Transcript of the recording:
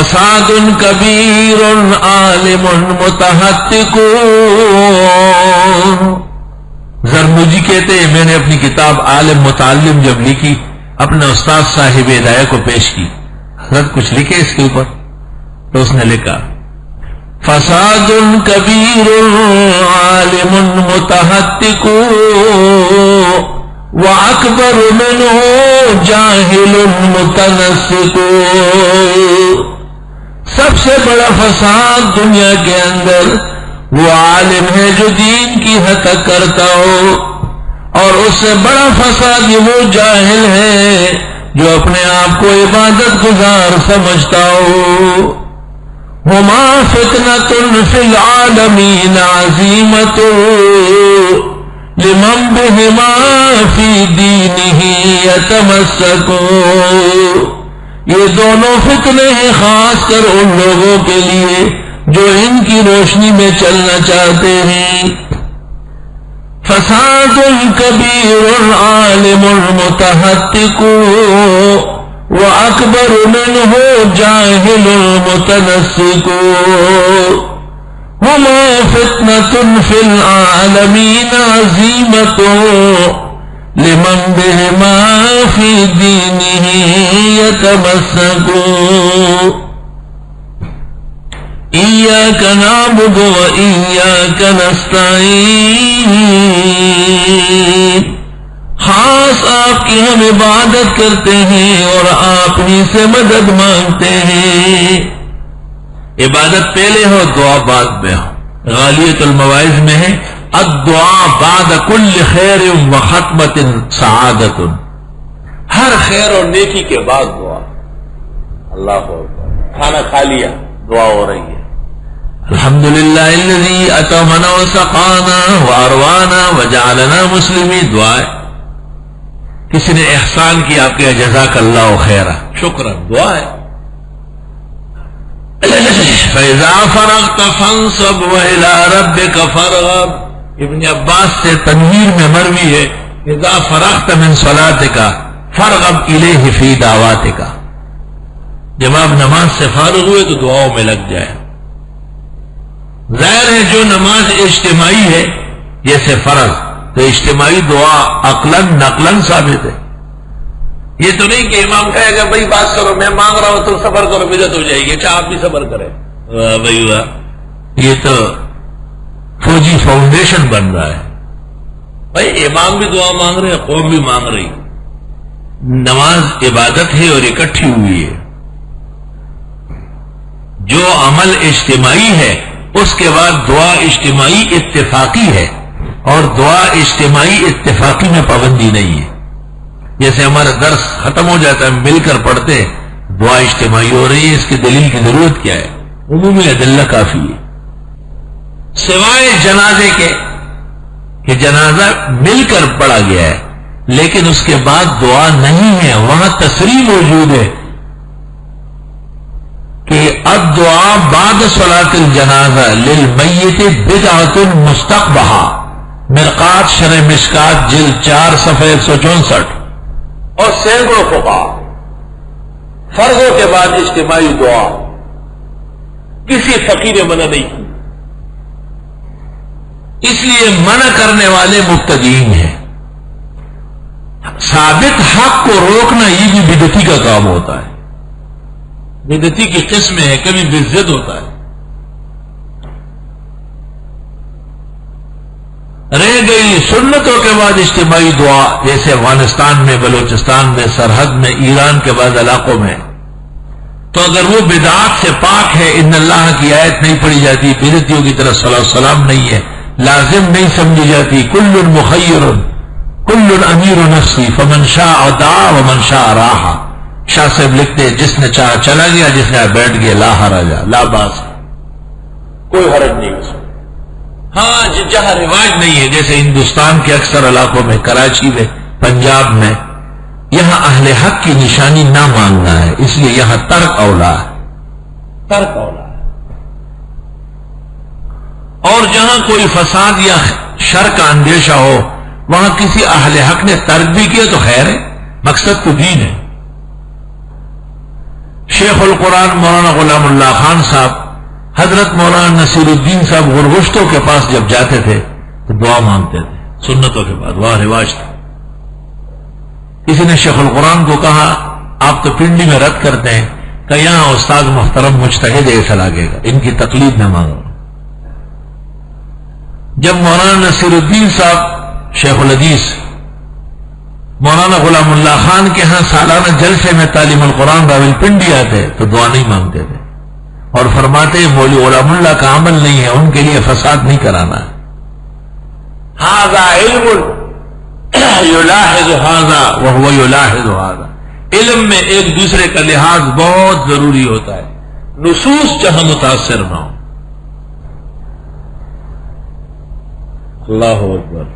فساد کبیر عالم متحقق. زرموجی کہتے ہیں میں نے اپنی کتاب عالم متعلم جب لکھی اپنے استاد صاحب ہدایہ کو پیش کی. حضرت کچھ لکھے اس کے اوپر تو اس نے لکھا فساد کبیر عالم متحقق واکبر منہ جاہل متنسق. سب سے بڑا فساد دنیا کے اندر وہ عالم ہے جو دین کی حق کرتا ہو، اور اس سے بڑا فساد یہ وہ جاہل ہے جو اپنے آپ کو عبادت گزار سمجھتا ہو. ہما فتنة فی العالمین عظیمۃ لمن بہما فی دینہ یتمسک. یہ دونوں فتنے ہیں خاص کر ان لوگوں کے لیے جو ان کی روشنی میں چلنا چاہتے ہیں. فساد کبیر عالم متحقق واکبر منہ جاہل متنسق. ہما فتنة فی العالمین عظیمۃ لمن بہما فی دینہ یتمسک. ایاک نعبد و ایاک نستعین. خاص آپ کی ہم عبادت کرتے ہیں اور آپ ہی سے مدد مانگتے ہیں. عبادت پہلے ہو دعا بعد میں ہو. غالیۃ المواعظ میں ہے الدعاء بعد کل خیر و ختمۃ سعادۃ. ہر خیر اور نیکی کے بعد دعا. اللہ اکبر. کھانا کھا لیا دعا ہو رہی ہے الحمدللہ الذی اطعمنا وسقانا واروانا وجعلنا مسلمین. دعا ہے. کسی نے احسان کیا آپ کے جزاک اللہ خیرا شکرا دعا ہے. فَإِذَا فَرَغْتَ فَانْصَبْ وَإِلَىٰ رَبِّكَ فَارْغَب. ابن عباس سے تنویر میں مروی ہے اذا فرغت من صلاتك فارغب الیہ فی دعواتک. جب آپ نماز سے فارغ ہوئے تو دعاؤں میں لگ جائے. ظاہر ہے جو نماز اجتماعی ہے جیسے فرض تو اجتماعی دعا عقلاً نقلاً ثابت ہے. یہ تو نہیں کہ امام کہے گا بھائی بات کرو میں مانگ رہا ہوں تم صبر کرو بدعت ہو جائے گی. اچھا آپ بھی صبر کریں. واہ بھائی واہ. یہ تو فوجی فاؤنڈیشن بن رہا ہے. بھائی امام بھی دعا مانگ رہے ہیں قوم بھی مانگ رہی. نماز عبادت ہے اور اکٹھی ہوئی ہے. جو عمل اجتماعی ہے اس کے بعد دعا اجتماعی اتفاقی ہے اور دعا اجتماعی اتفاقی میں پابندی نہیں ہے. جیسے ہمارا درس ختم ہو جاتا ہے مل کر پڑھتے دعا اجتماعی ہو رہی ہے. اس کی دلیل کی ضرورت کیا ہے؟ عمومی ادلہ کافی ہے سوائے جنازے کے کہ جنازہ مل کر پڑھا گیا ہے لیکن اس کے بعد دعا نہیں ہے. وہاں تصریح موجود ہے کہ الدعاء بعد صلاۃ الجنازہ للمیت بدعۃ مستقبحہ. مرقات شرح مشکات جلد 4 صفحہ 164. اور سینکڑوں فقہا فرضوں کے بعد اجتماعی دعا کسی فقیر نے منع نہیں کی. اس لیے منع کرنے والے مبتدئین ہیں. ثابت حق کو روکنا یہ بھی بدعتی کا کام ہوتا ہے. بدعتی کی قسم ہے کبھی بضد ہوتا ہے. رہ گئی سنتوں کے بعد اجتماعی دعا جیسے افغانستان میں بلوچستان میں سرحد میں ایران کے بعض علاقوں میں تو اگر وہ بدعات سے پاک ہے ان اللہ کی آیت نہیں پڑھی جاتی بدعتیوں کی طرف صلاۃ والسلام نہیں ہے لازم نہیں سمجھی جاتی. کل مخیر کل امیر نفسی فمن شاء دعا ومن شاء راح. شاہ صاحب لکھتے جس نے چاہا چلا گیا جس نے بیٹھ گیا لا حرج لا باس. کوئی حرج نہیں اس میں. ہاں جہاں رواج نہیں ہے جیسے ہندوستان کے اکثر علاقوں میں کراچی میں پنجاب میں یہاں اہل حق کی نشانی نہ مانگنا ہے اس لیے یہاں ترک اولا ہے. ترک اولا ہے. اور جہاں کوئی فساد یا شر کا اندیشہ ہو وہاں کسی اہل حق نے ترک بھی کیا تو خیر ہے مقصد تو دین ہے. شیخ القرآن مولانا غلام اللہ خان صاحب حضرت مولانا نصیر الدین صاحب غرغشتوں کے پاس جب جاتے تھے تو دعا مانگتے تھے سنتوں کے بعد، وہاں رواج تھا. کسی نے شیخ القرآن کو کہا آپ تو پنڈی میں رد کرتے ہیں کہ یہاں استاد محترم مجتہد ایسا لگے گا، ان کی تقلید نہ مانگو. جب مولانا نصیر الدین صاحب شیخ الحدیث مولانا غلام اللہ خان کے ہاں سالانہ جلسے میں تعلیم القرآن راول پنڈی آتے تو دعا نہیں مانگتے تھے اور فرماتے مولوی غلام اللہ کا عمل نہیں ہے، ان کے لیے فساد نہیں کرانا. ھذا علم یلاحظ ھذا وہو یلاحظ ھذا. علم میں ایک دوسرے کا لحاظ بہت ضروری ہوتا ہے، نصوص جہاں متاثر نہ ہو. اللہ اکبر.